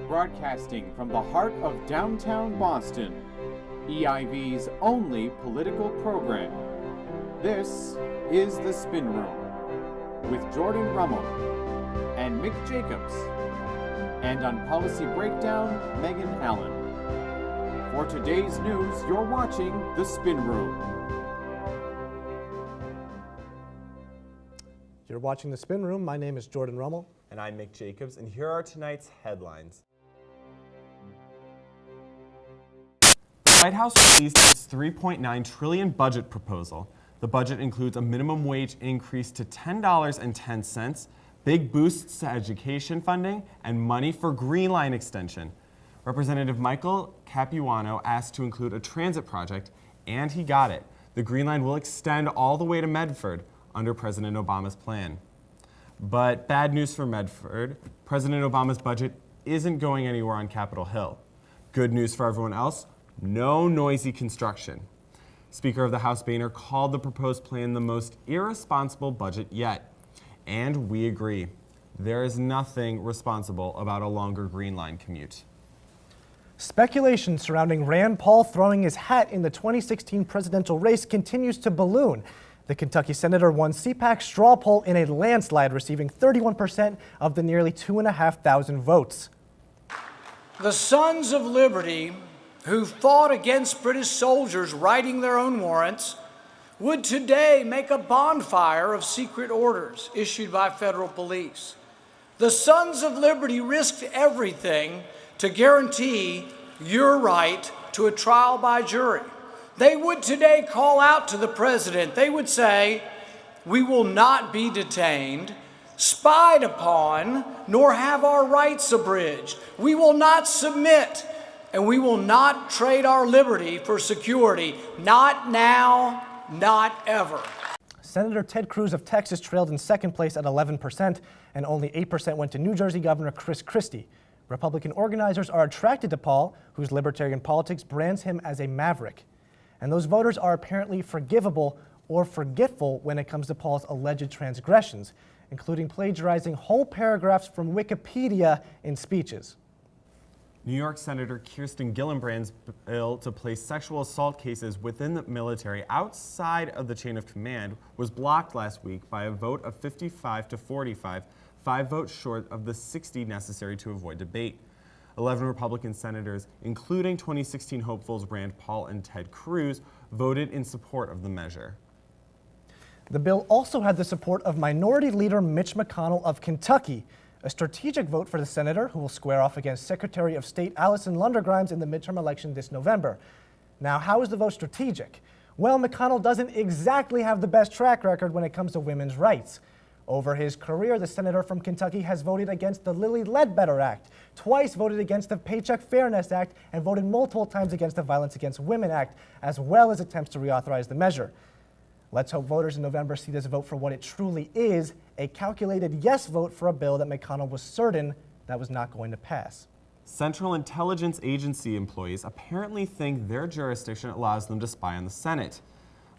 Broadcasting from the heart of downtown Boston, EIV's only political program. This is The Spin Room with Jordan Rummel and Mick Jacobs, and on Policy Breakdown, Megan Allen. For today's news, you're watching The Spin Room. You're watching The Spin Room. My name is Jordan Rummel. And I'm Mick Jacobs, and here are tonight's headlines. The White House released its $3.9 trillion budget proposal. The budget includes a minimum wage increase to $10.10, big boosts to education funding, and money for Green Line extension. Representative Michael Capuano asked to include a transit project, and he got it. The Green Line will extend all the way to Medford under President Obama's plan. But bad news for Medford, President Obama's budget isn't going anywhere on Capitol Hill. Good news for everyone else, no noisy construction. Speaker of the House Boehner called the proposed plan the most irresponsible budget yet. And we agree. There is nothing responsible about a longer Green Line commute. Speculation surrounding Rand Paul throwing his hat in the 2016 presidential race continues to balloon. The Kentucky senator won CPAC's straw poll in a landslide, receiving 31% of the nearly 2,500 votes. The Sons of Liberty, who fought against British soldiers writing their own warrants, would today make a bonfire of secret orders issued by federal police. The Sons of Liberty risked everything to guarantee your right to a trial by jury. They would today call out to the president. They would say, "We will not be detained, spied upon, nor have our rights abridged. We will not submit, and we will not trade our liberty for security. Not now, not ever." Senator Ted Cruz of Texas trailed in second place at 11%, and only 8% went to New Jersey Governor Chris Christie. Republican organizers are attracted to Paul, whose libertarian politics brands him as a maverick. And those voters are apparently forgivable or forgetful when it comes to Paul's alleged transgressions, including plagiarizing whole paragraphs from Wikipedia in speeches. New York Senator Kirsten Gillibrand's bill to place sexual assault cases within the military outside of the chain of command was blocked last week by a vote of 55 to 45, 5 votes short of the 60 necessary to avoid debate. 11 Republican senators, including 2016 hopefuls Rand Paul and Ted Cruz, voted in support of the measure. The bill also had the support of Minority Leader Mitch McConnell of Kentucky, a strategic vote for the senator who will square off against Secretary of State Alison Lundergrimes in the midterm election this November. Now, how is the vote strategic? Well, McConnell doesn't exactly have the best track record when it comes to women's rights. Over his career, the senator from Kentucky has voted against the Lilly Ledbetter Act, twice voted against the Paycheck Fairness Act, and voted multiple times against the Violence Against Women Act, as well as attempts to reauthorize the measure. Let's hope voters in November see this vote for what it truly is, a calculated yes vote for a bill that McConnell was certain that was not going to pass. Central Intelligence Agency employees apparently think their jurisdiction allows them to spy on the Senate.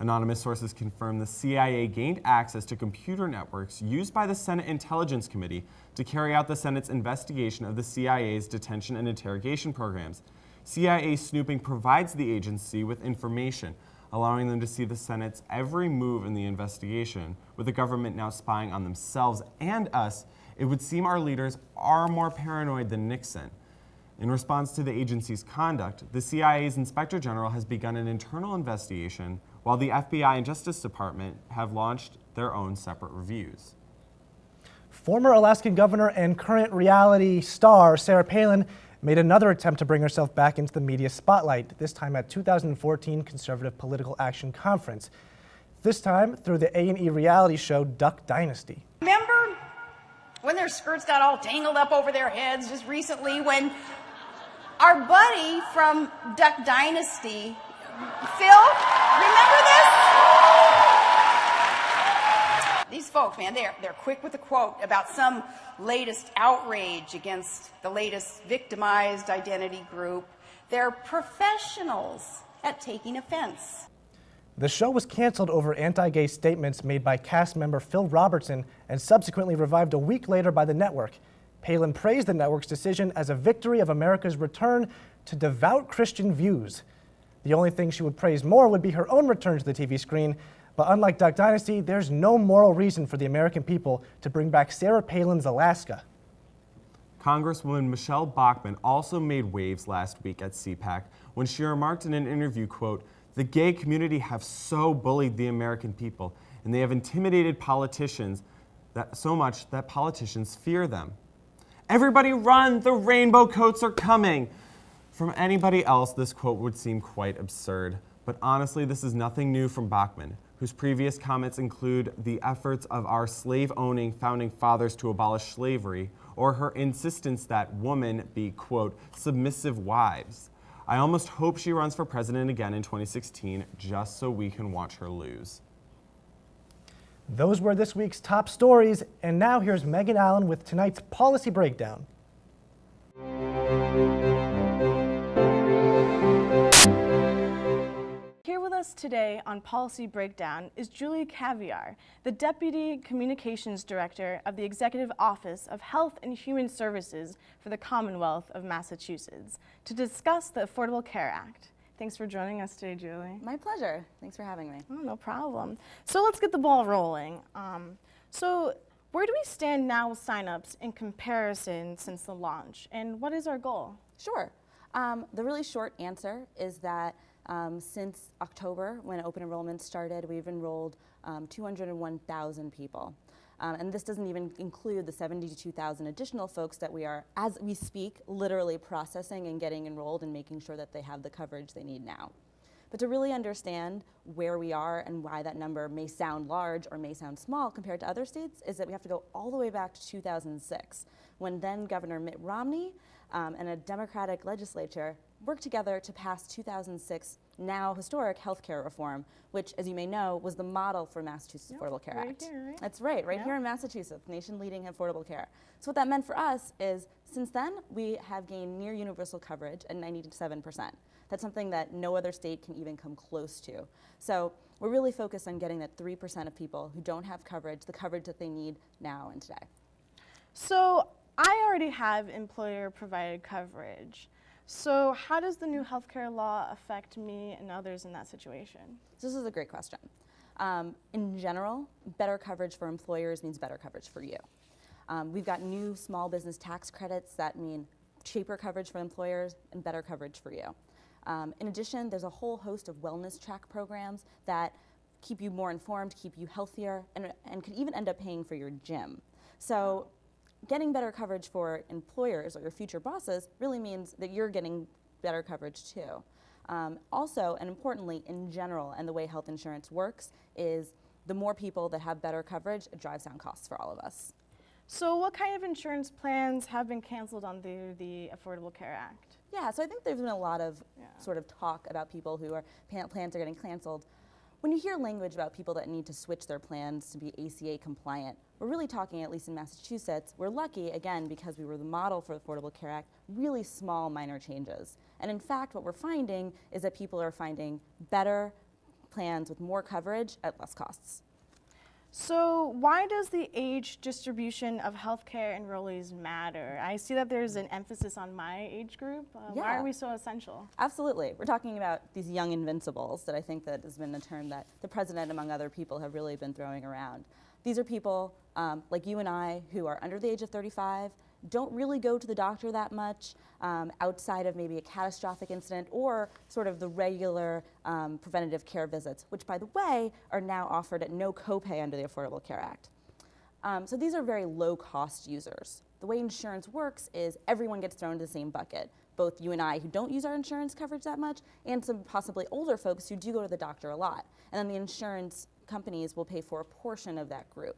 Anonymous sources confirm the CIA gained access to computer networks used by the Senate Intelligence Committee to carry out the Senate's investigation of the CIA's detention and interrogation programs. CIA snooping provides the agency with information, allowing them to see the Senate's every move in the investigation. With the government now spying on themselves and us, it would seem our leaders are more paranoid than Nixon. In response to the agency's conduct, the CIA's Inspector General has begun an internal investigation, while the FBI and Justice Department have launched their own separate reviews. Former Alaskan governor and current reality star Sarah Palin made another attempt to bring herself back into the media spotlight, this time at 2014 Conservative Political Action Conference. This time through the A&E reality show Duck Dynasty. Remember when their skirts got all tangled up over their heads just recently when our buddy from Duck Dynasty, Phil, remember this? These folks, man, they're quick with a quote about some latest outrage against the latest victimized identity group. They're professionals at taking offense. The show was canceled over anti-gay statements made by cast member Phil Robertson and subsequently revived a week later by the network. Palin praised the network's decision as a victory of America's return to devout Christian views. The only thing she would praise more would be her own return to the TV screen, but unlike Duck Dynasty, there's no moral reason for the American people to bring back Sarah Palin's Alaska. Congresswoman Michelle Bachmann also made waves last week at CPAC when she remarked in an interview, quote, "The gay community have so bullied the American people, and they have intimidated politicians so much that politicians fear them. Everybody run, the rainbow coats are coming." From anybody else, this quote would seem quite absurd. But honestly, this is nothing new from Bachmann, whose previous comments include the efforts of our slave-owning founding fathers to abolish slavery, or her insistence that women be, quote, submissive wives. I almost hope she runs for president again in 2016 just so we can watch her lose. Those were this week's top stories, and now here's Megan Allen with tonight's policy breakdown. Here with us today on Policy Breakdown is Julie Caviar, the Deputy Communications Director of the Executive Office of Health and Human Services for the Commonwealth of Massachusetts, to discuss the Affordable Care Act. Thanks for joining us today, Julie. My pleasure. Thanks for having me. Oh, no problem. So let's get the ball rolling. So where do we stand now with signups in comparison since the launch, and what is our goal? Sure. The really short answer is that since October, when open enrollment started, we've enrolled 201,000 people. And this doesn't even include the 72,000 additional folks that we are, as we speak, literally processing and getting enrolled and making sure that they have the coverage they need now. But to really understand where we are and why that number may sound large or may sound small compared to other states is that we have to go all the way back to 2006, when then Governor Mitt Romney and a Democratic legislature worked together to pass 2006 now historic healthcare reform, which, as you may know, was the model for Massachusetts Affordable Care Act. Here, right? That's right here in Massachusetts, nation-leading affordable care. So what that meant for us is, since then, we have gained near universal coverage at 97%. That's something that no other state can even come close to. So we're really focused on getting that 3% of people who don't have coverage, the coverage that they need now and today. So I already have employer-provided coverage. So how does the new healthcare law affect me and others in that situation? So this is a great question. In general, better coverage for employers means better coverage for you. We've got new small business tax credits that mean cheaper coverage for employers and better coverage for you. In addition, there's a whole host of wellness track programs that keep you more informed, keep you healthier, and could even end up paying for your gym. So getting better coverage for employers or your future bosses really means that you're getting better coverage too. Also, and importantly, in general, and the way health insurance works is the more people that have better coverage, it drives down costs for all of us. So what kind of insurance plans have been canceled under the Affordable Care Act? Yeah, so I think there's been a lot of sort of talk about people who are plans are getting canceled. When you hear language about people that need to switch their plans to be ACA compliant, we're really talking, at least in Massachusetts, we're lucky, again, because we were the model for the Affordable Care Act, really small minor changes. And in fact, what we're finding is that people are finding better plans with more coverage at less costs. So why does the age distribution of healthcare enrollees matter? I see that there's an emphasis on my age group. Why are we so essential? Absolutely. We're talking about these young invincibles that I think that has been a term that the president, among other people, have really been throwing around. These are people like you and I who are under the age of 35, don't really go to the doctor that much outside of maybe a catastrophic incident or sort of the regular preventative care visits, which, by the way, are now offered at no copay under the Affordable Care Act. So these are very low-cost users. The way insurance works is everyone gets thrown into the same bucket, both you and I who don't use our insurance coverage that much and some possibly older folks who do go to the doctor a lot. And then the insurance companies will pay for a portion of that group.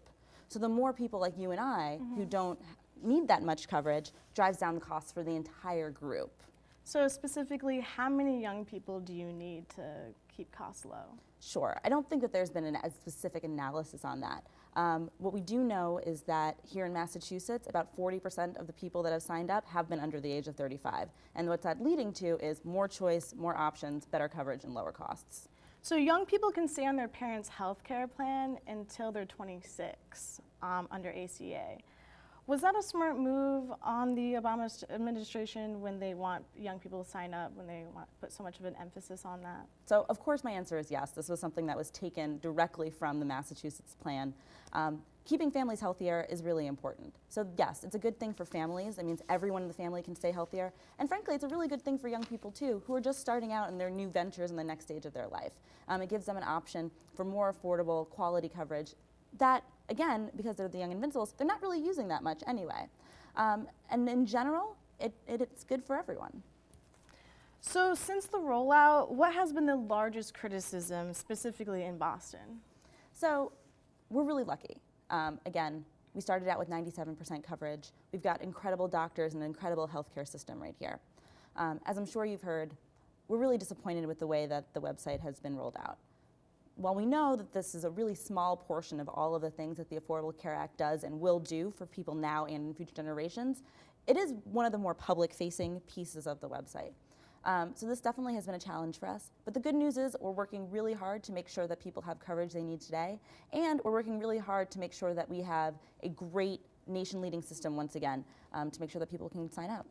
So the more people like you and I who don't need that much coverage drives down the costs for the entire group. So specifically, how many young people do you need to keep costs low? Sure. I don't think that there's been a specific analysis on that. What we do know is that here in Massachusetts, about 40% of the people that have signed up have been under the age of 35. And what that's leading to is more choice, more options, better coverage, and lower costs. So young people can stay on their parents' health care plan until they're 26 under ACA. Was that a smart move on the Obama administration when they want young people to sign up, when they want put so much of an emphasis on that? So of course my answer is yes. This was something that was taken directly from the Massachusetts plan. Keeping families healthier is really important. So yes, it's a good thing for families. It means everyone in the family can stay healthier. And frankly, it's a really good thing for young people too, who are just starting out in their new ventures in the next stage of their life. It gives them an option for more affordable, quality coverage that, again, because they're the young invincibles, they're not really using that much anyway. And in general, it's good for everyone. So since the rollout, what has been the largest criticism, specifically in Boston? So we're really lucky. Again, we started out with 97% coverage. We've got incredible doctors and an incredible healthcare system right here. As I'm sure you've heard, we're really disappointed with the way that the website has been rolled out. While we know that this is a really small portion of all of the things that the Affordable Care Act does and will do for people now and in future generations, it is one of the more public-facing pieces of the website. So this definitely has been a challenge for us. But the good news is we're working really hard to make sure that people have coverage they need today. And we're working really hard to make sure that we have a great nation-leading system once again to make sure that people can sign up.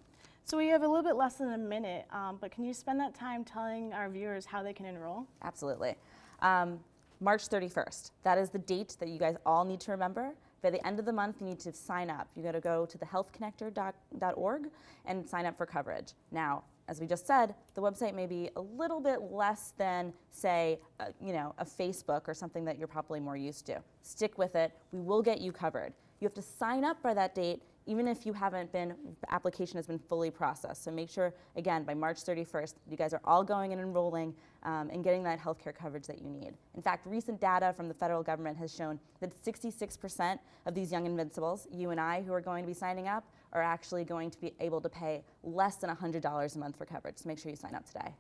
So we have a little bit less than a minute, but can you spend that time telling our viewers how they can enroll? Absolutely. March 31st. That is the date that you guys all need to remember. By the end of the month, you need to sign up. You got to go to thehealthconnector.org and sign up for coverage. Now, as we just said, the website may be a little bit less than, say, a Facebook or something that you're probably more used to. Stick with it. We will get you covered. You have to sign up by that date, even if the application has been fully processed. So make sure, again, by March 31st, you guys are all going and enrolling and getting that healthcare coverage that you need. In fact, recent data from the federal government has shown that 66% of these young invincibles, you and I, who are going to be signing up, are actually going to be able to pay less than $100 a month for coverage. So make sure you sign up today.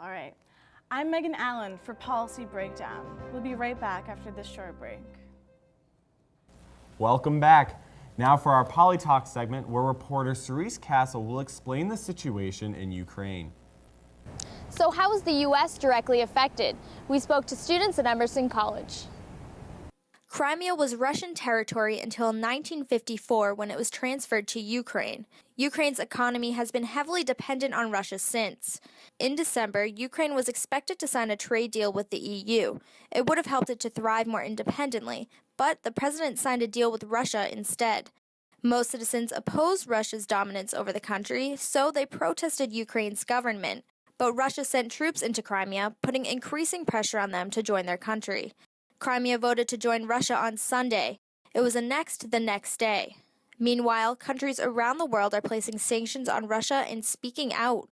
All right. I'm Megan Allen for Policy Breakdown. We'll be right back after this short break. Welcome back. Now for our PoliTalk segment, where reporter Cerise Castle will explain the situation in Ukraine. So how is the U.S. directly affected? We spoke to students at Emerson College. Crimea was Russian territory until 1954 when it was transferred to Ukraine. Ukraine's economy has been heavily dependent on Russia since. In December, Ukraine was expected to sign a trade deal with the EU. It would have helped it to thrive more independently, but the president signed a deal with Russia instead. Most citizens opposed Russia's dominance over the country, so they protested Ukraine's government. But Russia sent troops into Crimea, putting increasing pressure on them to join their country. Crimea voted to join Russia on Sunday. It was annexed the next day. Meanwhile, countries around the world are placing sanctions on Russia and speaking out.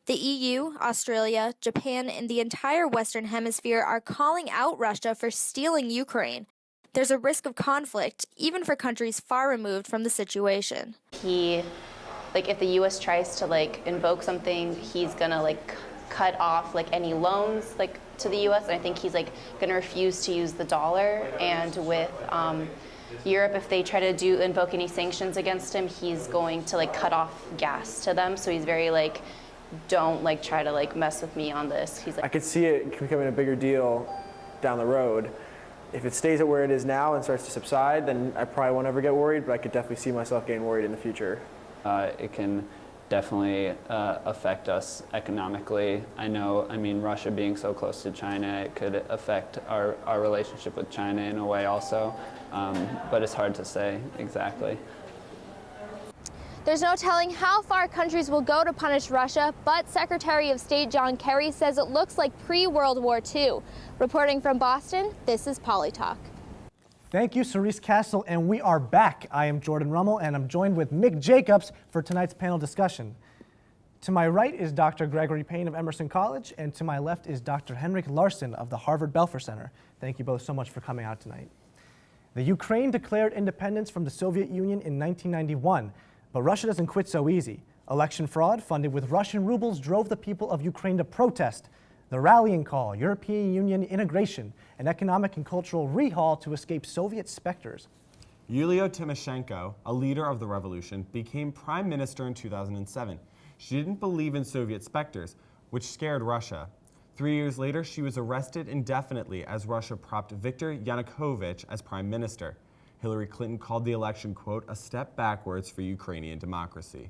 The EU, Australia, Japan, and the entire Western Hemisphere are calling out Russia for stealing Ukraine. There's a risk of conflict, even for countries far removed from the situation. If the U.S. tries to invoke something, he's gonna cut off any loans to the U.S. And I think he's gonna refuse to use the dollar. And with Europe, if they try to invoke any sanctions against him, he's going to cut off gas to them. So he's very don't try to mess with me on this. He's I could see it becoming a bigger deal down the road. If it stays at where it is now and starts to subside, then I probably won't ever get worried, but I could definitely see myself getting worried in the future. It can definitely affect us economically. Russia being so close to China, it could affect our relationship with China in a way also, but it's hard to say exactly. There's no telling how far countries will go to punish Russia, but Secretary of State John Kerry says it looks like pre-World War II. Reporting from Boston, this is PoliTalk. Thank you, Cerise Castle, and we are back. I am Jordan Rummel, and I'm joined with Mick Jacobs for tonight's panel discussion. To my right is Dr. Gregory Payne of Emerson College, and to my left is Dr. Henrik Larsen of the Harvard Belfer Center. Thank you both so much for coming out tonight. The Ukraine declared independence from the Soviet Union in 1991, but Russia doesn't quit so easy. Election fraud funded with Russian rubles drove the people of Ukraine to protest. The rallying call, European Union integration, an economic and cultural rehaul to escape Soviet specters. Yulia Tymoshenko, a leader of the revolution, became prime minister in 2007. She didn't believe in Soviet specters, which scared Russia. 3 years later, she was arrested indefinitely as Russia propped Viktor Yanukovych as prime minister. Hillary Clinton called the election, quote, a step backwards for Ukrainian democracy.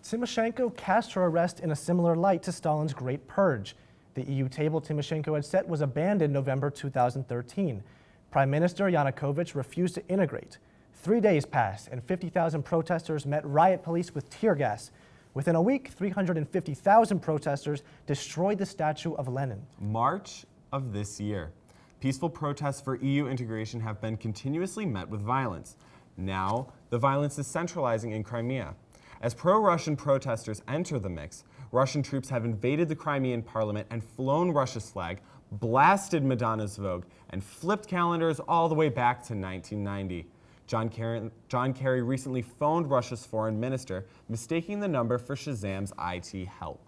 Tymoshenko cast her arrest in a similar light to Stalin's Great Purge. The EU table Tymoshenko had set was abandoned in November 2013. Prime Minister Yanukovych refused to integrate. 3 days passed, and 50,000 protesters met riot police with tear gas. Within a week, 350,000 protesters destroyed the statue of Lenin. March of this year. Peaceful protests for EU integration have been continuously met with violence. Now, the violence is centralizing in Crimea. As pro-Russian protesters enter the mix, Russian troops have invaded the Crimean parliament and flown Russia's flag, blasted Madonna's Vogue, and flipped calendars all the way back to 1990. John Kerry recently phoned Russia's foreign minister, mistaking the number for Shazam's IT help.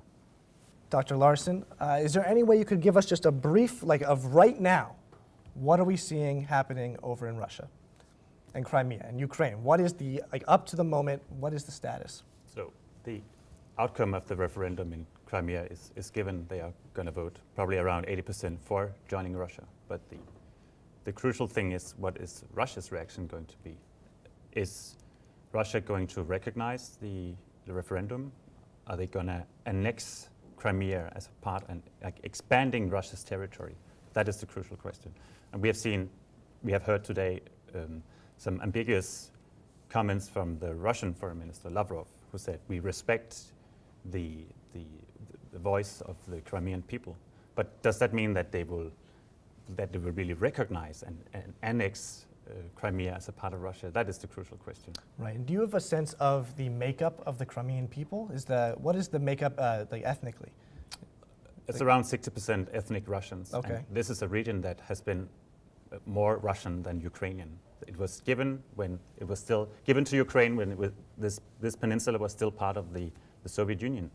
Dr. Larson, is there any way you could give us just a brief, of right now, what are we seeing happening over in Russia and Crimea and Ukraine? What is the, up to the moment, what is the status? So the outcome of the referendum in Crimea is given. They are going to vote probably around 80% for joining Russia. But the crucial thing is, what is Russia's reaction going to be? Is Russia going to recognize the referendum? Are they going to annex Crimea as a part and expanding Russia's territory? That is the crucial question. And we have heard today some ambiguous comments from the Russian Foreign Minister Lavrov, who said, we respect the voice of the Crimean people. But does that mean that they will really recognize and annex Crimea as a part of Russia? That is the crucial question. Right. And do you have a sense of the makeup of the Crimean people? What is the makeup ethnically? It's around 60% ethnic Russians. Okay. And this is a region that has been more Russian than Ukrainian. It was given when it was still given to Ukraine when this peninsula was still part of the Soviet Union,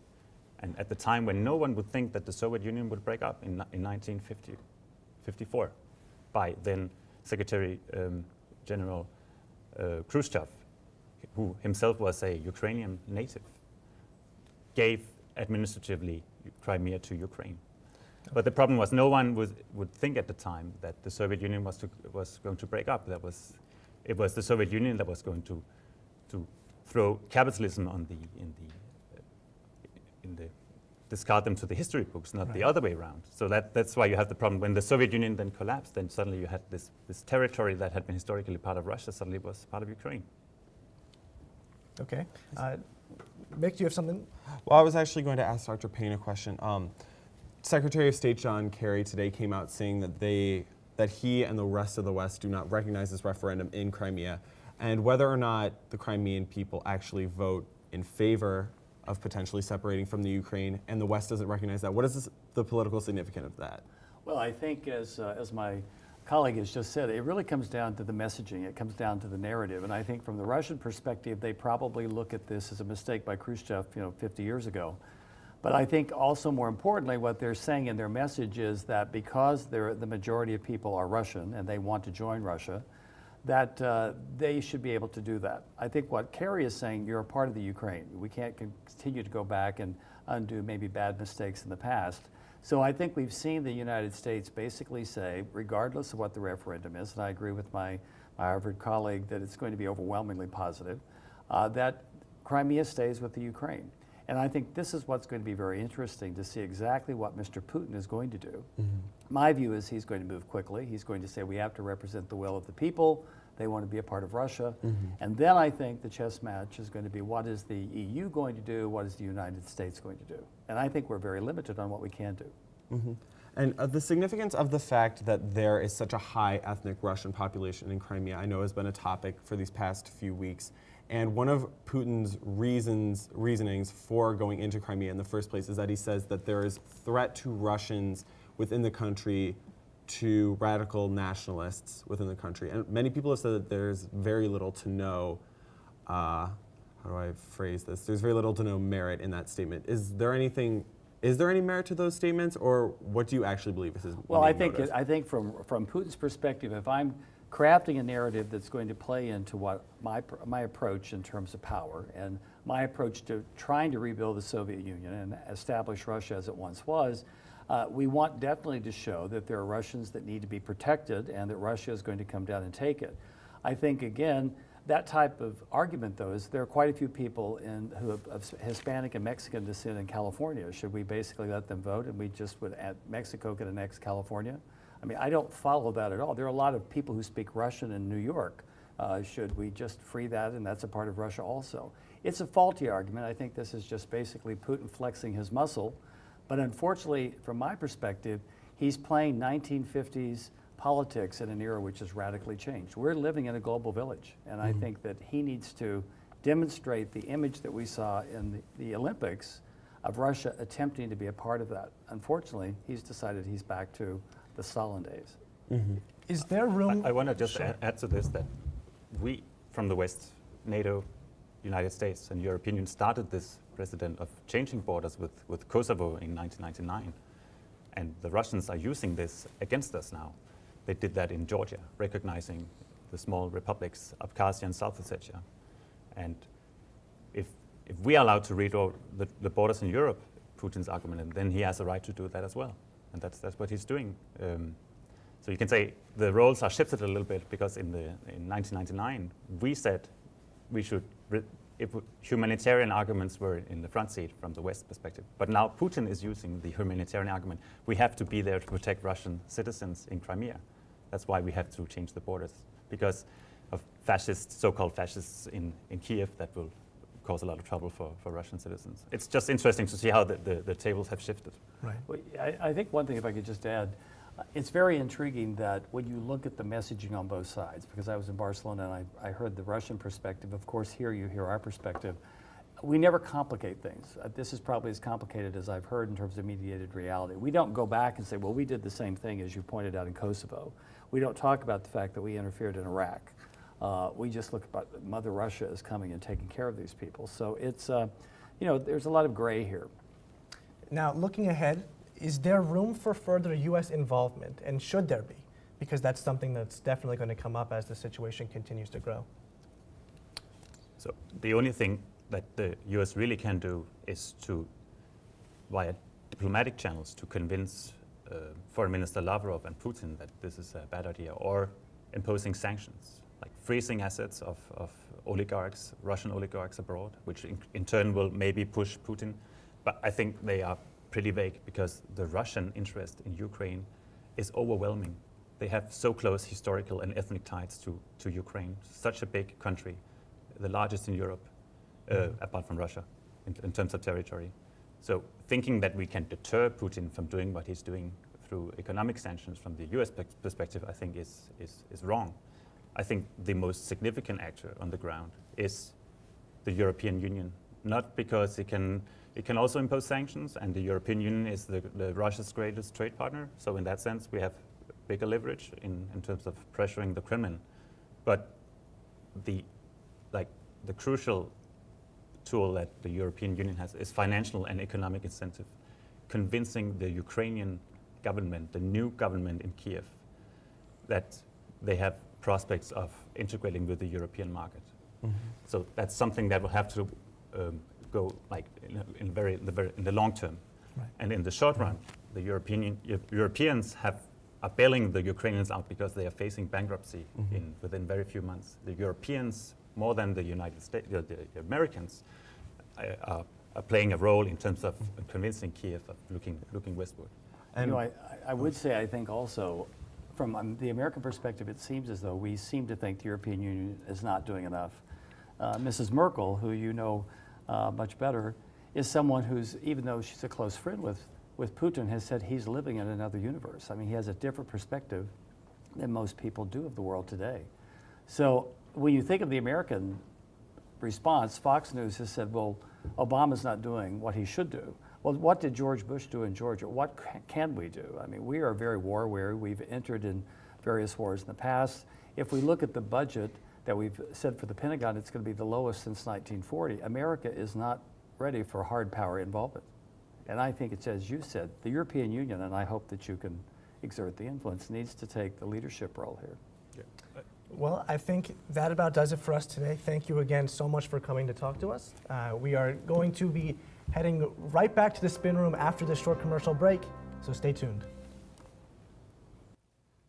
and at the time when no one would think that the Soviet Union would break up in 1954, by then Secretary General Khrushchev, who himself was a Ukrainian native, gave administratively Crimea to Ukraine. But the problem was no one would think at the time that the Soviet Union was going to break up. It was the Soviet Union that was going to throw capitalism discard them to the history books, not the other way around. So that's why you have the problem. When the Soviet Union then collapsed, then suddenly you had this territory that had been historically part of Russia suddenly was part of Ukraine. Okay. Mick, do you have something? Well, I was actually going to ask Dr. Payne a question. Secretary of State John Kerry today came out saying that he and the rest of the West do not recognize this referendum in Crimea, and whether or not the Crimean people actually vote in favor of potentially separating from the Ukraine, and the West doesn't recognize that. What is the political significance of that? Well, I think as my colleague has just said, it really comes down to the messaging. It comes down to the narrative. And I think from the Russian perspective, they probably look at this as a mistake by Khrushchev, 50 years ago. But I think also more importantly, what they're saying in their message is that because the majority of people are Russian and they want to join Russia, that they should be able to do that. I think what Kerry is saying, you're a part of the Ukraine. We can't continue to go back and undo maybe bad mistakes in the past. So I think we've seen the United States basically say, regardless of what the referendum is, and I agree with my Harvard colleague that it's going to be overwhelmingly positive, that Crimea stays with the Ukraine. And I think this is what's going to be very interesting to see exactly what Mr. Putin is going to do. Mm-hmm. My view is he's going to move quickly. He's going to say we have to represent the will of the people. They want to be a part of Russia. Mm-hmm. And then I think the chess match is going to be what is the EU going to do, what is the United States going to do? And I think we're very limited on what we can do. Mm-hmm. And the significance of the fact that there is such a high ethnic Russian population in Crimea, I know has been a topic for these past few weeks. And one of Putin's reasonings for going into Crimea in the first place is that he says that there is threat to Russians within the country, to radical nationalists within the country. And many people have said that there's very little to no, how do I phrase this? There's very little to no merit in that statement. Is there any merit to those statements, or what do you actually believe is his Well, main I think motive? from Putin's perspective, if I'm crafting a narrative that's going to play into what my approach in terms of power and my approach to trying to rebuild the Soviet Union and establish Russia as it once was, We want definitely to show that there are Russians that need to be protected and that Russia is going to come down and take it. I think, again, that type of argument, though, is there are quite a few people who have of Hispanic and Mexican descent in California. Should we basically let them vote and we just would add Mexico could annex California? I mean, I don't follow that at all. There are a lot of people who speak Russian in New York. Should we just free that and that's a part of Russia also? It's a faulty argument. I think this is just basically Putin flexing his muscle. But unfortunately, from my perspective, he's playing 1950s politics in an era which has radically changed. We're living in a global village, and I think that he needs to demonstrate the image that we saw in the Olympics of Russia attempting to be a part of that. Unfortunately, he's decided he's back to the Stalin days. Is there room? I want to just add to this that we, from the West, NATO, United States, and European Union started this precedent of changing borders with Kosovo in 1999. And the Russians are using this against us now. They did that in Georgia, recognizing the small republics, Abkhazia and South Ossetia. And if we are allowed to redraw the borders in Europe, Putin's argument, then he has a right to do that as well. And that's what he's doing. So you can say the roles are shifted a little bit because in 1999, we said we should, if humanitarian arguments were in the front seat from the West perspective. But now Putin is using the humanitarian argument. We have to be there to protect Russian citizens in Crimea. That's why we have to change the borders, because of fascists, so-called fascists in Kiev that will cause a lot of trouble for Russian citizens. It's just interesting to see how the tables have shifted. Right. Well, I think one thing, if I could just add, it's very intriguing that when you look at the messaging on both sides, because I was in Barcelona and I heard the Russian perspective, of course here you hear our perspective. We never complicate things. This is probably as complicated as I've heard in terms of mediated reality. We don't go back and say, well, we did the same thing as you pointed out in Kosovo. We don't talk about the fact that we interfered in Iraq. We just look about Mother Russia as coming and taking care of these people. So it's, there's a lot of gray here. Now, looking ahead, is there room for further U.S. involvement, and should there be? Because that's something that's definitely going to come up as the situation continues to grow. So the only thing that the U.S. really can do is to, via diplomatic channels, to convince Foreign Minister Lavrov and Putin that this is a bad idea, or imposing sanctions, like freezing assets of oligarchs, Russian oligarchs abroad, which in turn will maybe push Putin. But I think they are pretty vague because the Russian interest in Ukraine is overwhelming. They have so close historical and ethnic ties to Ukraine, such a big country, the largest in Europe, apart from Russia, in terms of territory. So thinking that we can deter Putin from doing what he's doing through economic sanctions from the US perspective, I think is wrong. I think the most significant actor on the ground is the European Union, not because it can also impose sanctions, and the European Union is the Russia's greatest trade partner. So in that sense, we have bigger leverage in terms of pressuring the Kremlin. But the crucial tool that the European Union has is financial and economic incentive, convincing the Ukrainian government, the new government in Kiev, that they have prospects of integrating with the European market. Mm-hmm. So that's something that will have to go in the long term. Right. And in the short run, the Europeans are bailing the Ukrainians out because they are facing bankruptcy within very few months. The Europeans, more than the United States, the Americans, are playing a role in terms of convincing Kiev of looking westward. And I would say, I think also, from the American perspective, it seems as though we seem to think the European Union is not doing enough. Mrs. Merkel, who you know much better, is someone who's, even though she's a close friend with Putin, has said he's living in another universe. I mean, he has a different perspective than most people do of the world today. So when you think of the American response, Fox News has said, well, Obama's not doing what he should do. Well, what did George Bush do in Georgia? What can we do? I mean, we are very war weary. We've entered in various wars in the past. If we look at the budget that we've said for the Pentagon, it's going to be the lowest since 1940. America is not ready for hard power involvement. And I think it's, as you said, the European Union, and I hope that you can exert the influence, needs to take the leadership role here. Yeah. Well, I think that about does it for us today. Thank you again so much for coming to talk to us. We are going to be heading right back to the spin room after this short commercial break. So stay tuned.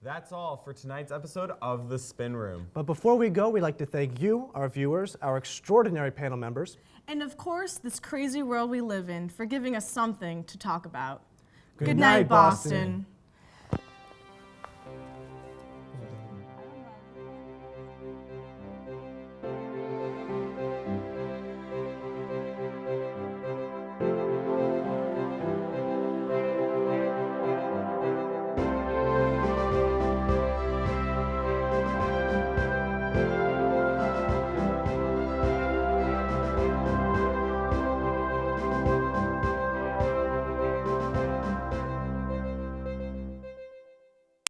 That's all for tonight's episode of The Spin Room. But before we go, we'd like to thank you, our viewers, our extraordinary panel members, And of course, this crazy world we live in for giving us something to talk about. Good night, Boston.